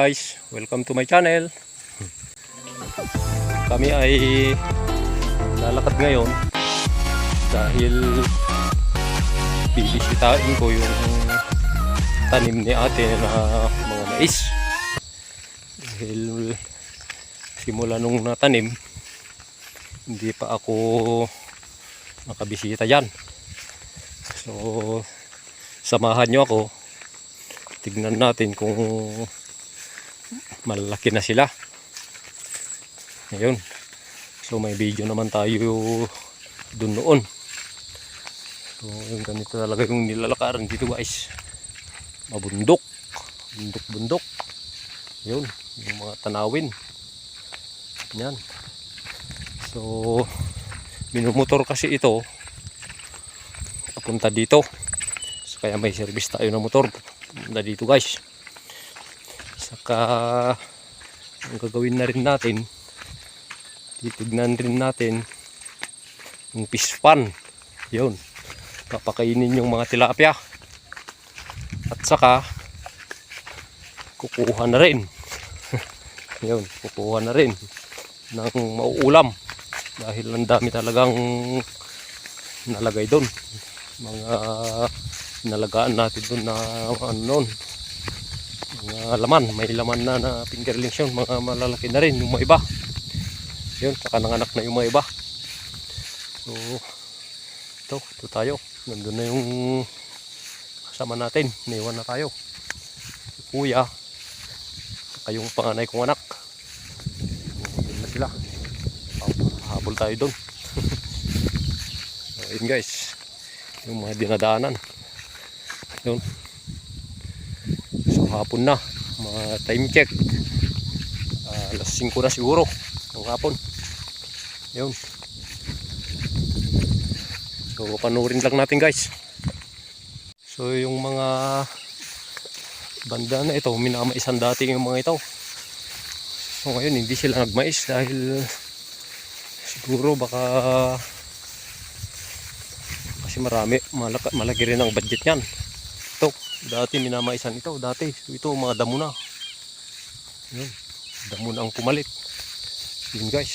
guys, welcome to my channel. Kami ay lalakad ngayon dahil bibisitahin ko yung tanim ni ate na mga mais. Dahil simula nung natanim, hindi pa ako nakabisita dyan. So samahan nyo ako, tignan natin kung malaki na sila. Ayun, so may video naman tayo dun noon. So yung ganito talaga yung nilalakaran dito guys, mabundok, bundok. Yun, yung mga tanawin yan. So minumotor kasi ito papunta dito, so, kaya may service tayo ng motor na dito guys. Saka ang gagawin na rin natin, titignan rin natin yung fish pan. Yun, papakainin yung mga tilapia at saka kukuha na rin yun, kukuha na rin ng mauulam dahil ang dami talagang nalagay doon, mga nalagaan natin doon na ano noon, mga laman, may laman na fingerlings yun, mga malalaki na rin yung mga iba. Yun, saka nanganak na yung mga iba. So ito tayo, nandun na yung kasama natin, niwan na tayo, si kuya saka yung panganay kong anak. Yun na sila, habol tayo doon. Ayun guys, yung mga dinadaanan yun. So hapon na, mga time check, alas 5 na siguro ng hapon. Yun, so panurin lang natin guys. So yung mga banda na ito, minamaisan dati yung mga ito. So ngayon hindi sila nagmais dahil siguro baka kasi malaki rin ang budget niyan. Ito, dati minamaisan ito, dati. So ito mga damo na. Yun, damo na ang pumalit. Yun guys,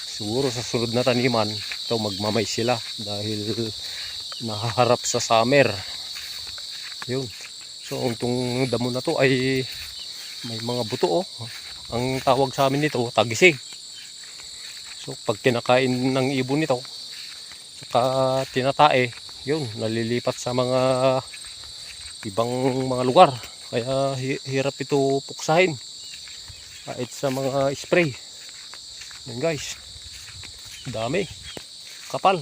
siguro sa sunod na taniman ito magmamais sila dahil nahaharap sa summer. Yun, so itong damo na to ay may mga buto oh. Ang tawag sa amin nito tagisig. So pag kinakain ng ibon nito saka tinatae, yun, nalilipat sa mga ibang mga lugar, kaya hirap ito puksahin kahit sa mga spray. Yan guys, dami, kapal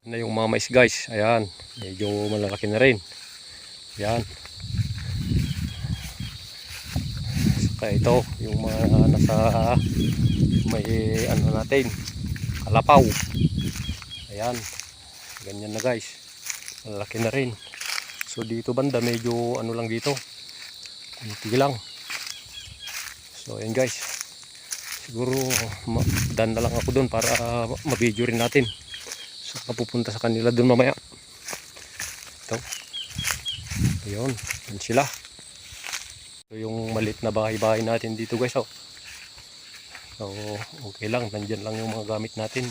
na yung mga mais guys. Ayan, medyo malalaki na rin. Yan, saka ito yung mga nasa may ano natin, kalapaw. Ayan, ganyan na guys, malaki na rin. So dito banda medyo ano lang dito, kunti lang. So ayan guys, siguro dan na lang ako doon para ma-video rin natin. So pupunta sa kanila doon mamaya. Ito, ayun, yan sila. So yung malit na bahay-bahay natin dito guys oh. So okay lang, nandyan lang yung mga gamit natin.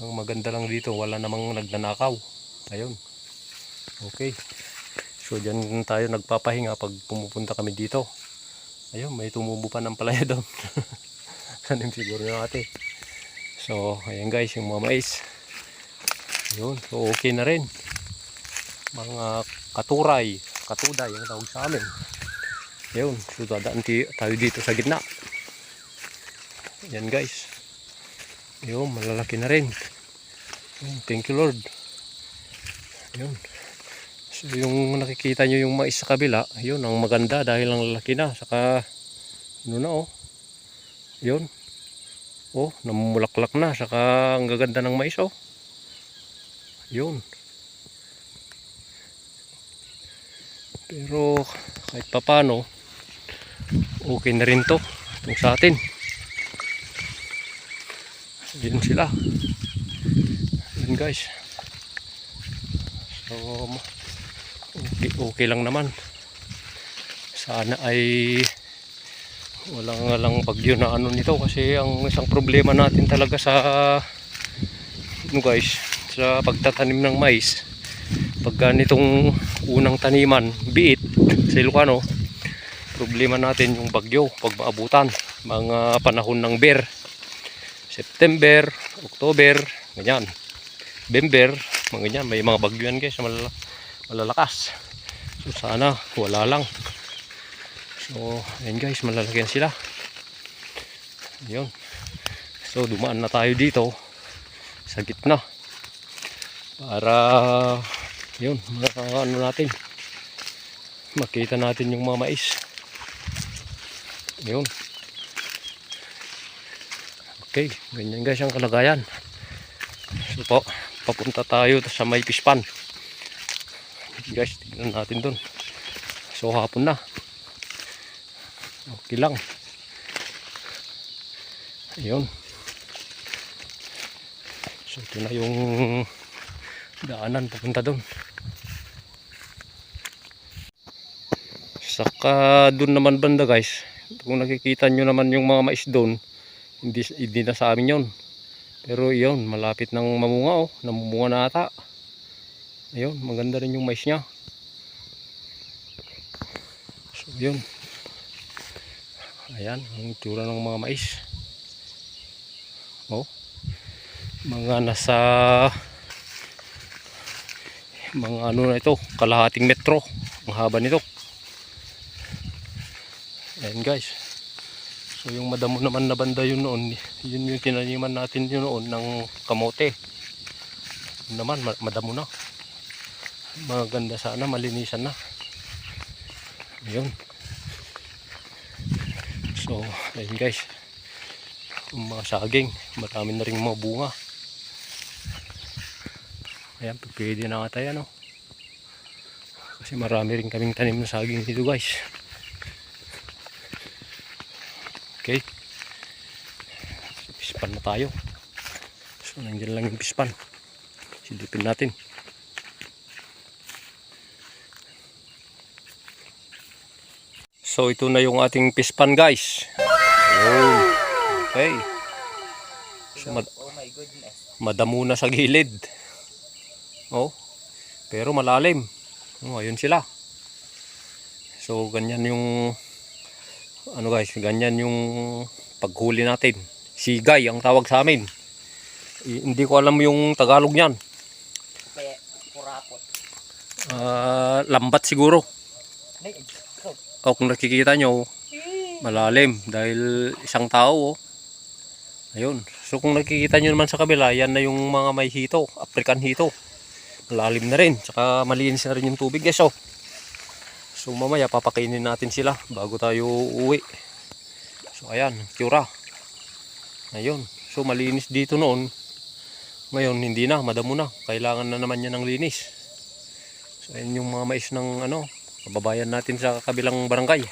Ang maganda lang dito, wala namang nagnanakaw. Ayun, okay. So dyan tayo nagpapahinga pag pumupunta kami dito. Ayun, may tumubo pa ng palaya doon. Sanim siguro na ate. So ayan guys, yung mga mais. Ayun, so okay na rin. Mga katuray, katuday ang tawag sa amin. Ayun, so dadaan tayo dito sa gitna. Ayan guys, ayun, malalaki na rin. Thank you Lord. Ayun, so yung nakikita nyo yung mais sa kabila, yun ang maganda dahil ang lalaki na. Saka ano na oh, yun oh, namumulaklak na. Saka ang gaganda ng mais oh. Yun, pero kahit papano okay na rin to yung sa atin. Yun sila. Yun guys, so okay lang naman. Sana ay walang bagyo na ano nito, kasi ang isang problema natin talaga sa guys, sa pagtatanim ng mais, pag ganitong unang taniman, biit sa Ilocano, problema natin yung bagyo pag maabutan, mga panahon ng ber, September, October, ganyan, November, mga ganyan, may mga bagyo yan guys, malalakas. So sana wala lang. So ayun guys, malalagyan sila. Ayun. So dumaan na tayo dito sa gitna para yun, ano natin, makita natin yung mga mais. Yun. Okay, ganyan guys ang kalagayan. So po, papunta tayo sa may pispan. Guys, tignan natin dun. So hapon na. Okay lang. Ayun. So ito na yung daanan papunta doon. Saka doon naman banda guys, kung nakikita nyo naman yung mga mais doon, hindi na sa amin yun. Pero yun, malapit ng mamunga oh, namumunga na ata. Ayun, maganda rin yung mais nya. So yun. Ayan, ang itsura ng mga mais. Oh. Mga nasa mga ano na ito, kalahating metro ang haba nito. Ayan guys. So yung madamo naman na banda yun noon, yun yung tinaniman natin yun noon ng kamote. Yun naman, madamo na. Maganda sana, malinisan na. Ayun. So, ayun guys. Yung mga saging, marami na rin mga bunga. Ayan, pwede na ata yan, oh. Kasi marami rin kaming tanim na saging dito guys. Okay. So, pispan na tayo. So, nandiyan lang yung pispan. Silipin natin. So, ito na yung ating pispan guys. Oh. Okay. So, Oh my goodness. madamo na sa gilid. Oh, pero malalim. Oh, ayun sila. So ganyan yung ano guys, ganyan yung paghuli natin. Sigay ang tawag sa amin. Hindi ko alam yung Tagalog niyan. Kaya kurapot. Lambat siguro. O kung nakikita nyo, malalim dahil isang tao. Oh. Ayun. So kung nakikita nyo naman sa kabila, yan na yung mga may hito, African hito. Malalim na rin, tsaka malinis na rin yung tubig guys. Oh. So mamaya papakainin natin sila bago tayo uwi. So ayan, tsura. Ayun, so malinis dito noon. Ngayon hindi na, madamo na. Kailangan na naman yan ng linis. So ayan yung mga mais ng ano, kababayan natin sa kabilang barangay.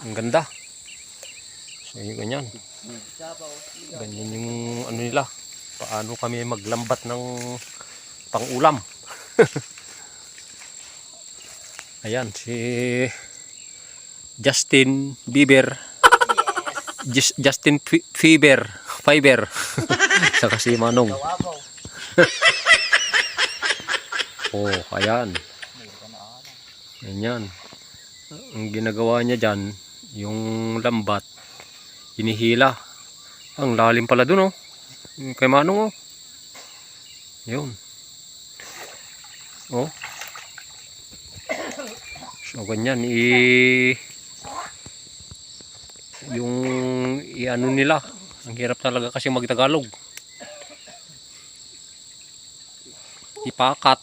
Ang ganda. So yun, ganyan. Ganyan yung ano nila. Paano kami maglambat ng pang-ulam. Ayan, si Justin Bieber. Yes. Justin Fiber. Saka si Manong. Oh, ayan. Ayan. Ang ginagawa niya dyan, yung lambat, hinihila. Ang lalim pala dun, oh. Kay Manong, oh. Yun. Oh. So ganyan yung ano nila, ang hirap talaga kasi magtagalog. Ipakat.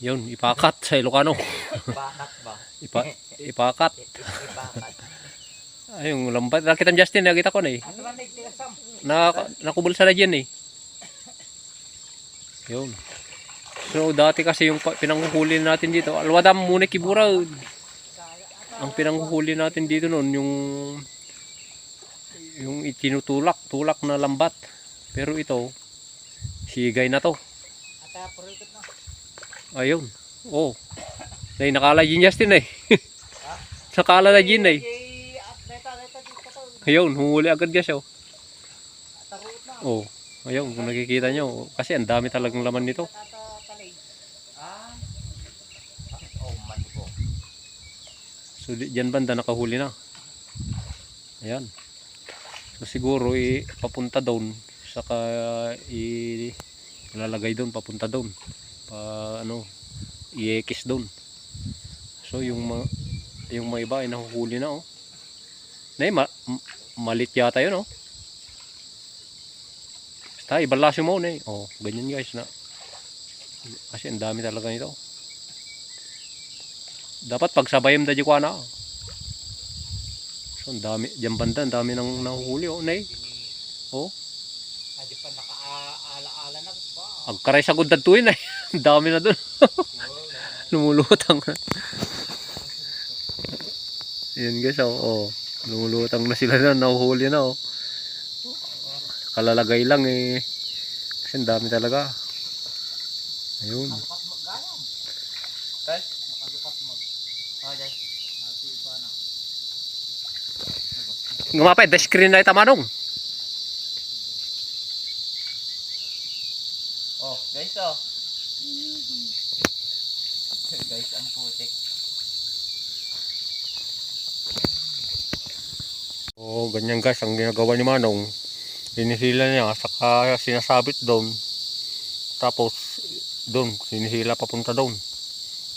Yun, ipakat sa Ilocano. Ipakat ba? Ipakat. Ay, yung lambat. Nakita mo Justin, nakita ko na eh. Nakubulsa na dyan eh. Yun. So dati kasi yung pinanghuhuli natin dito, alwadam muna kibura. Ang pinanghuhuli natin dito noon yung itinutulak na lambat. Pero ito sigay na to. Ayun. Oh. Nay nakalay din Justin eh. Sa kala na gin eh. Ayun, humuli agad guys oh. Oh, ayun kung nakikita nyo. Kasi ang dami talagang laman nito. Oh, matigo. So dyan banda nakahuli na. Ayan. So siguro papunta doon. Saka ilalagay doon, papunta doon. Ano, i-ekis doon. So yung mga iba ay nahuhuli na oh. Nay, malit yata yun oh. Basta ibalasyo mo na oh, ganyan guys na. Kasi ang dami talaga nito. Dapat pagsabayam da jikwa na. So ang dami, diyan banda, ang dami nang nahuhuli oh, nay. Oh. Hindi pa nakaala-ala na ba? Agkaray sa gudad tuwin ay. Ang dami na doon. Lumulutang na. Yan guys oh, oh. Lumulutang na sila na, nahuhuli na oh. Kalalagay lang eh. Kasi ang dami talaga. Ayun. Guys, nakalukat mag. Ah, guys. Pa na. Ngumapay, the screen na itamanong. Oh, guys oh. Guys, ang putik. Oh, ganyan guys ang ginagawa ni Manong. Hinihila niya saka sinasabit doon. Tapos doon sinihila papunta doon.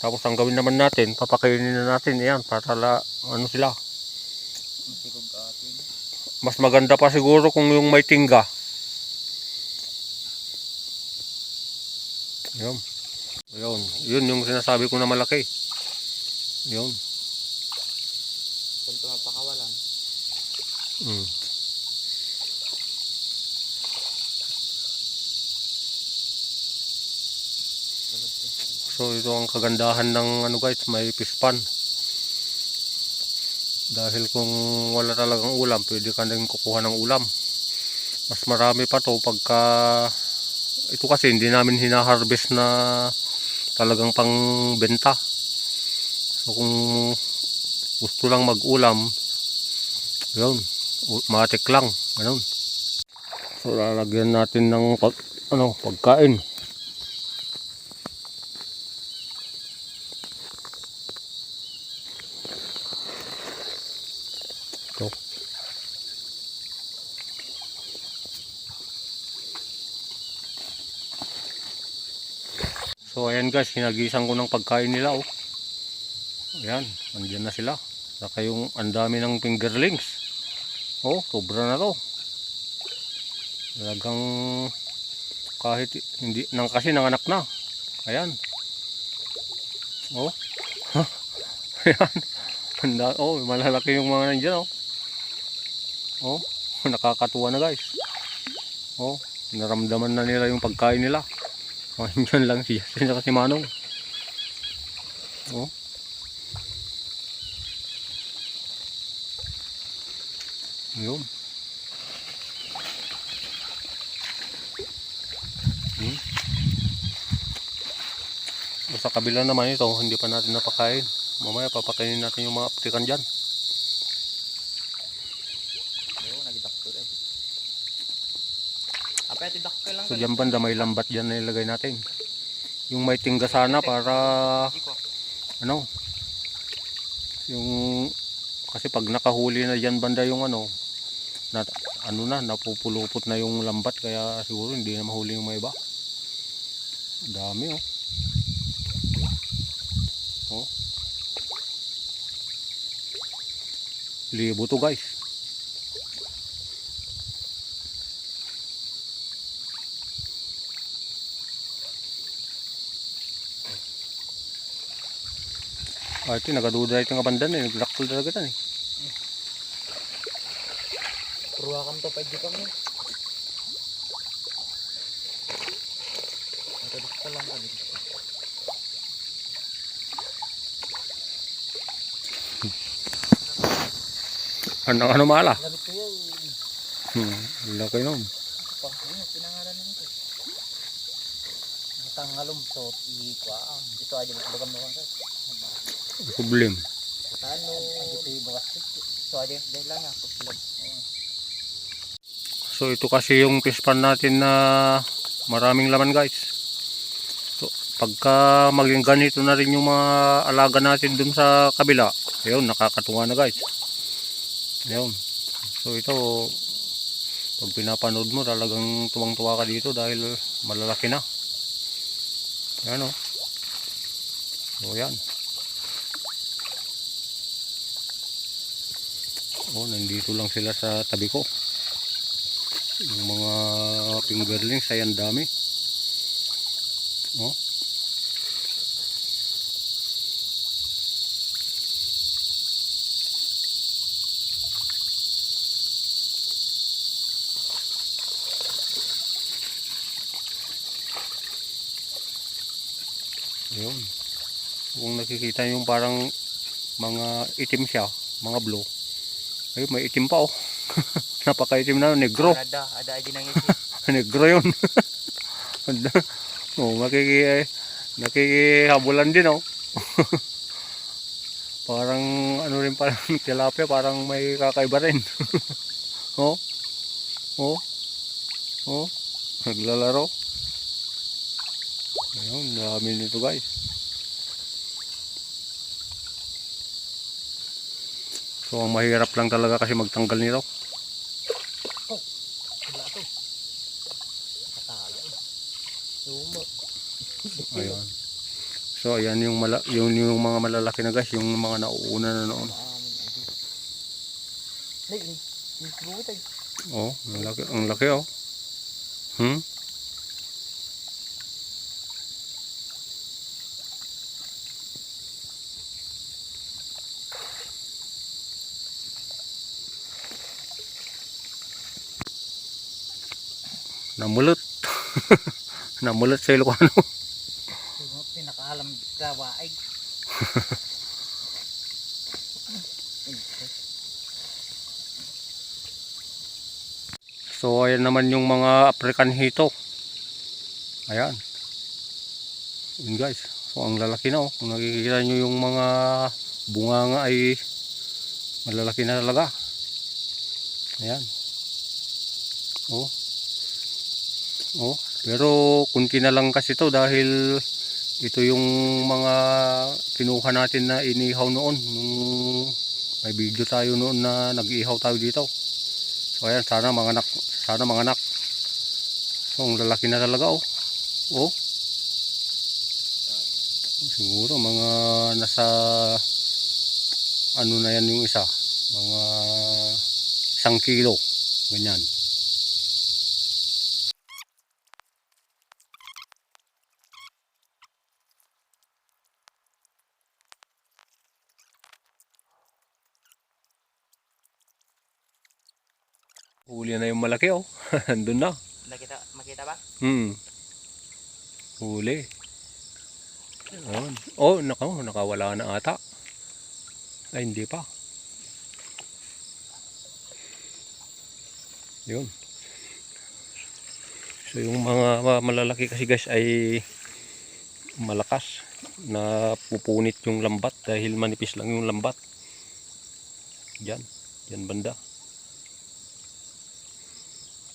Tapos ang gawin naman natin, papakainin na natin 'yan para ano sila. Masigog atin. Mas maganda pa siguro kung yung may tingga. Ayun. Ayun, yun yung sinasabi ko na malaki. Yun. Ganito mapakawalan. So ito ang kagandahan ng ano guys, may fish pan. Dahil kung wala talagang ulam, pwede ka nang kukuha ng ulam. Mas marami pa to pagka ito kasi hindi namin hina-harvest na talagang pangbenta. So kung gusto lang mag-ulam, yun, matik lang, ganun. So lalagyan natin ng pagkain. Ito. So ayan guys, hinagisan ko ng pagkain nila oh. Ayan, andyan na sila. Saka yung andami ng fingerlings. Oh, sobra na to. Talagang kahit hindi nang kasi nanganak na. Ayan. Oh. Ayan. Oh, malalaki yung mga nandiyan oh. Oh, nakakatuwa na guys. Oh, naramdaman na nila yung pagkain nila. Oh, yun lang si Justin at si Manong. Oh. Yun. So, sa kabila naman ito, hindi pa natin napakain. Mamaya papakainin natin yung mga aptikan dyan. Oo, nagidakto eh. Apa ito dakto lang. So dyan banda may lambat dyan na ilagay natin. Yung may tingga sana para ano, yung kasi pag nakahuli na dyan banda yung napupulupot na yung lambat, kaya siguro hindi na mahuli yung may iba. Dami oh. Oh. Libo to guys. Ito nagaduda ito nga bandan eh, naglakol talaga ito eh. Purwakan to, pwede kami. Nagidakto lang kami. Ano mala? Labit ko yun. Laki nun. Pinangalan naman ito. Matangalom to, ikwa. Ito aja, magbagamdakan ka. Problem. Ano? So, dahil lang ako. So ito kasi yung fish pan natin na maraming laman guys. So pagka maging ganito na rin yung mga alaga natin dun sa kabila, ayun, nakakatuwa na guys. Ayun. So ito, pag pinapanood mo talagang tuwang-tuwa ka dito dahil malalaki na. Ayan o. So yan. Oh, nandito lang sila sa tabi ko. Yung mga fingerlings ay ang dami. Oh. Ayun. Kung nakikita yung parang mga itim siya, mga blue. Ayun, may itim pa oh. Napaka-itim na, negro. Ada ay dinangis. Negro yun. Oh, nakikihabulan din oh. Parang ano rin, parang tilapia, parang may kakaiba rin. Oh. Oh. Oh. Naglalaro. Ayun, dami nito guys. So ang mahirap lang talaga kasi magtanggal nito. Oh, wala to. Katala. Luma. Ayun. So ayan yung yung mga malalaki na guys, yung mga nauuna na noon. Oh, ang laki oh. Hmm? Namulot. Namulot sa Ilocano. Pinakaalam gawa ay. So ayan naman yung mga African hito. Ayan. Yun guys. So ang lalaki na oh. Kung nakikita nyo yung mga bunganga ay malalaki na talaga. Ayan. Oh. Oh. Pero kunti na lang kasi to dahil ito yung mga kinuha natin na inihaw noon. Nung may video tayo noon na nag-ihaw tayo dito. So ayan, sana mga anak. Sana mga anak. So ang lalaki na talaga oh. Oh. Siguro mga nasa ano na yan yung isa. Mga 1 kilo. Ganyan. Huli na yung malaki oh. Andun na. Makita ba? Huli. Ayun. Oh, nakawala na ata. Ay, hindi pa. Yun. So yung mga malalaki kasi guys ay malakas na pupunit yung lambat dahil manipis lang yung lambat. Diyan. Diyan banda.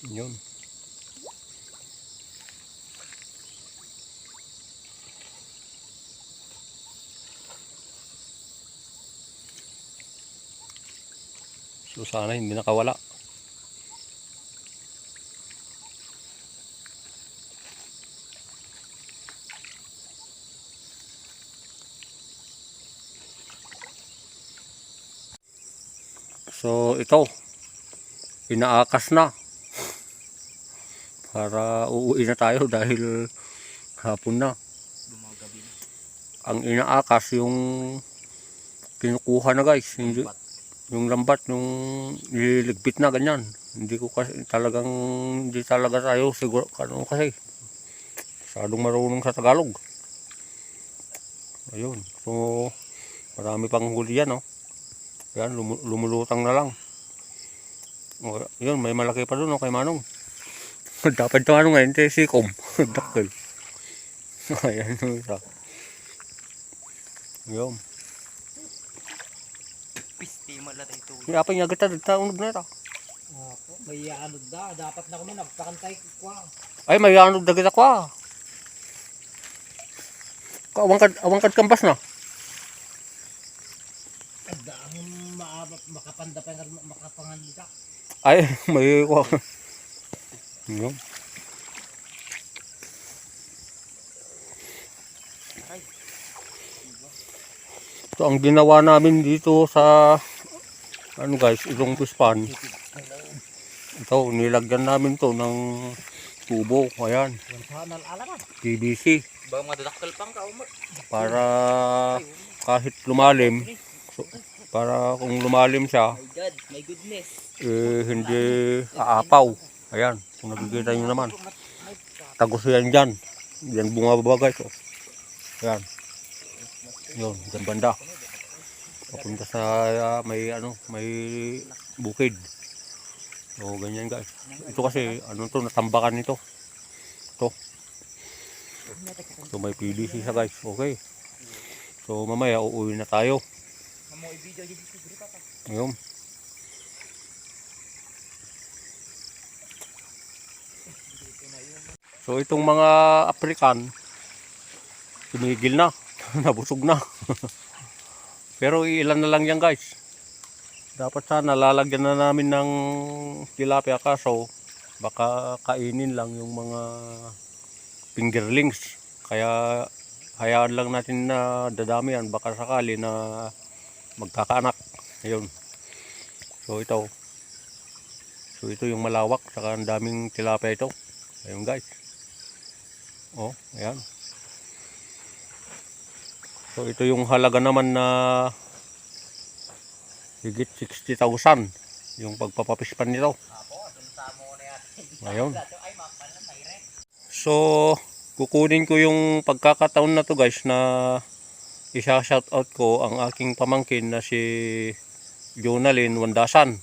Yun. So sana hindi nakawala. So ito, inaakas na para uuwi na tayo dahil hapon na. Bumagabi na. Ang inaakas yung kinukuha na guys, hindi, yung lambat, yung nililigpit na ganyan. Hindi ko kasi talagang, hindi talaga tayo siguro ano kasi masyadong marunong sa Tagalog. Ayun, so marami pang huli yan oh. Yan, lumulutang na lang. O, yun, may malaki pa doon oh, kay Manong. Dapat ito ano ngayon, si Kom. Dakil. Ayan yung isa. Yun. May apay nga gata, unog na ito. Opo, may anod da. Dapat na kami nagpakantay ko. Ay, may unog na gata kwa. Awangkad kambas na. Ada ang makapanda pa nga makapanganda. Ay, may kwa. Yun. So, ang ginawa namin dito sa ano guys, itong pispan. Ito, nilagyan namin to ng tubo. Ayan, Wantahan alaman. PVC. Ba madadakkel pang ka umot. Para kahit lumalim, so, para kung lumalim siya, My God, my goodness. hindi aapaw. Ayan, kung nakikita nyo naman. Tagos yan dyan. Yan bumababa guys. Oh. Ayan. Yun, dyan banda. Papunta sa may bukid. So, ganyan guys. Ito kasi, ano to, natambakan nito. Ito. So, may PVC siya guys. Okay. So, mamaya, uuwi na tayo. Ayun. So, itong mga African, tumigil na. Nabusog na. Pero ilan na lang yan guys. Dapat sana lalagyan na namin ng tilapia kaso baka kainin lang yung mga fingerlings. Kaya hayaan lang natin na dadami yan. Baka sakali na magkakaanak. Ayun. So ito. So ito yung malawak. Saka ang daming tilapia ito. Ayun guys. Oh, ayan. So ito yung halaga naman na higit 60,000 yung pagpapapispan nito. Ayun. So kukunin ko yung pagkakataon na to guys na isa-shoutout ko ang aking pamangkin na si Jonalyn Wandasan.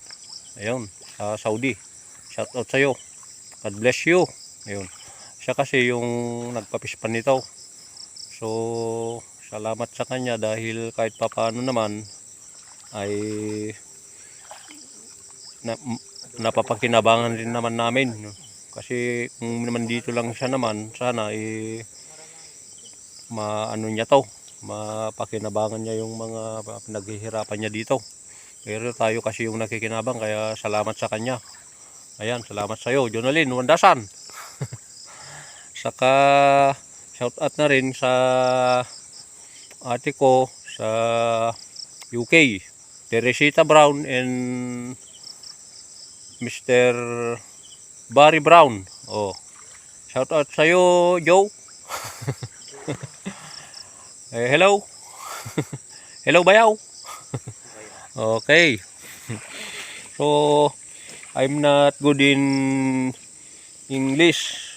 Ayun, sa Saudi. Shoutout sa iyo. God bless you. Ayun. Siya kasi yung nagpapispan nito. So salamat sa kanya dahil kahit papaano naman ay napapakinabangan rin naman namin. Kasi kung naman dito lang siya naman, sana maano niya to, mapakinabangan niya yung mga pinaghihirapan niya dito. Pero tayo kasi yung nakikinabang, kaya salamat sa kanya. Ayan, salamat sa iyo, Jonalyn Wandasan. Saka shout out na rin sa ate ko sa UK, Teresita Brown and Mr. Barry Brown. Oh. Shout out sa iyo, Joe. Hello. Hello bayaw. Okay. So I'm not good in English.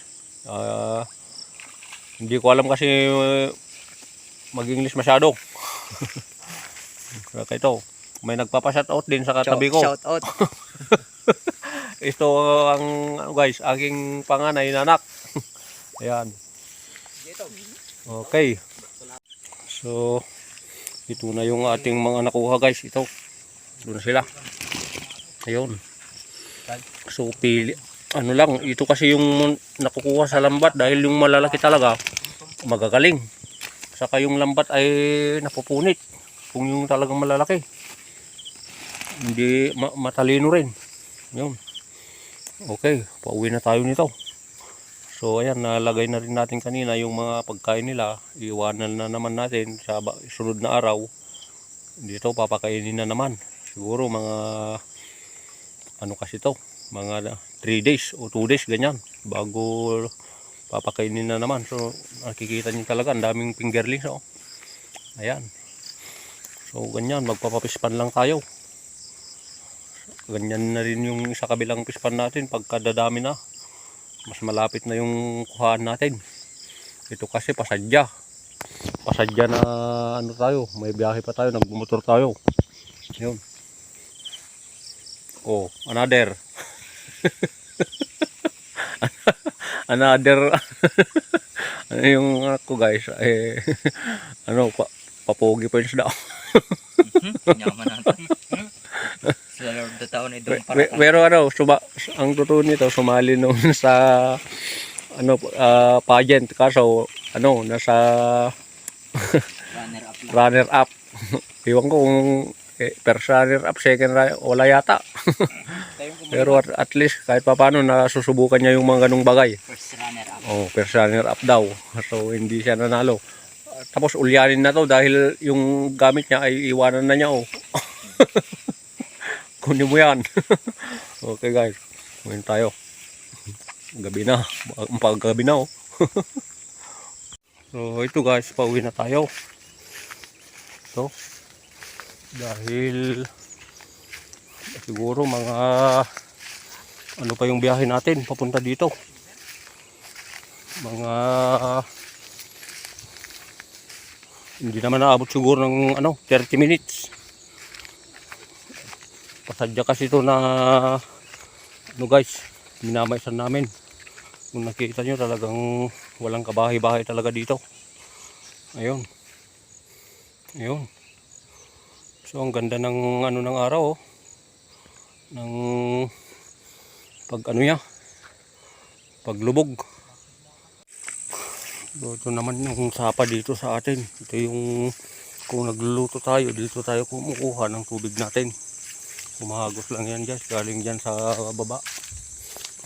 Hindi ko alam kasi mag-English masyado. Kaya ito, may nagpapa-shoutout din sa katabi ko. Shoutout. Ito ang guys, aking panganay na anak. Ayan. Okay. So, ito na yung ating mga nakuha guys. Ito. Doon sila. Ayun. So, pili. Ano lang, ito kasi yung nakukuha sa lambat dahil yung malalaki talaga magagaling. Saka yung lambat ay napupunit kung yung talagang malalaki. Hindi matalino rin. Yun. Okay, pauwi na tayo nito. So ayan, nalagay na rin natin kanina yung mga pagkain nila. Iwanan na naman natin sa sunod na araw. Dito papakainin na naman. Siguro mga ano kasi to, mga 3 days o 2 days ganyan bago papakainin na naman. So nakikita niyo talaga ang daming fingerlings. Oh. Ayan. So ganyan, magpapapispan lang tayo. Ganyan na rin yung sa kabilang pispan natin pagka dadami na. Mas malapit na yung kuhaan natin. Ito kasi pasadya. Pasadya na ano tayo, may biyahe pa tayo, nagbumotor tayo. Yun. Oh, another. Another. Ano yung ako guys, ano, papogi points daw. Nyaman natin. Sa loob na taon ay doon para Pero ano, ang totoo nito, sumali noon sa ano pageant, kaso ano, nasa runner up lang. runner up. Iwan ko kung first runner up, second runner, wala yata. Tayong kumuha. Pero at least kahit papaano nasusubukan niya yung mga ganung bagay. First runner up. Oh, first runner up daw. So hindi siya nanalo. Tapos ulyanin na to dahil yung gamit niya ay iwanan na niya, oh. Kunin mo yan. Okay guys, kunin tayo. Gabi na. Paggabi na, oh. So ito guys, pauwi na tayo. Ito. Dahil siguro mga ano pa yung biyahe natin papunta dito. Mga hindi naman naabot siguro ng ano 30 minutes. Pasadya kasi ito na ano guys, minamaysan namin. Kung nakita nyo talagang walang kabahay-bahay talaga dito. Ayun. Ayun. So ang ganda ng ano ng araw, oh. Ng pag ano niya, paglubog. So, ito naman yung sapa dito sa atin. Ito yung kung nagluluto tayo, dito tayo kumukuha ng tubig natin. Kumahagos lang yan guys, galing dyan sa baba.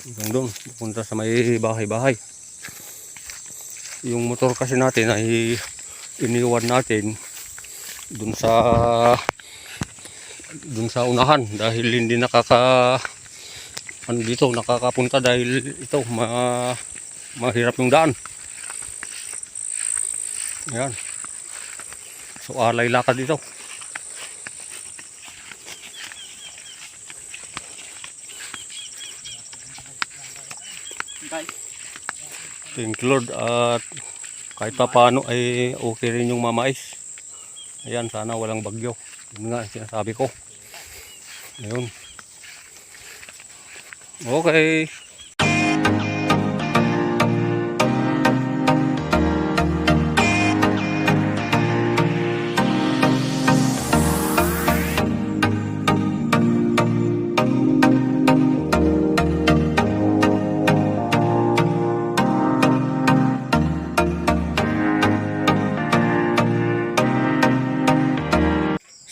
Hanggang doon, pupunta sa may bahay-bahay. Yung motor kasi natin ay iniwan natin dun sa unahan dahil hindi ano dito nakakapunta dahil ito mahirap yung daan. Ayan. So alay lakad dito. Guys, Thank you Lord at kahit pa paano ay okay rin yung mamais. Ayan, sana walang bagyo. Yun nga sinasabi ko. Ayun. Okay.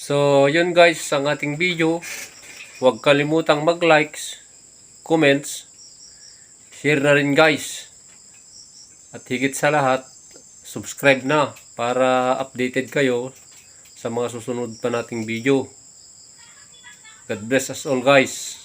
So, yun guys, ang ating video. Huwag kalimutang mag-likes, comments, share na rin guys. At higit sa lahat, subscribe na para updated kayo sa mga susunod pa nating video. God bless us all guys.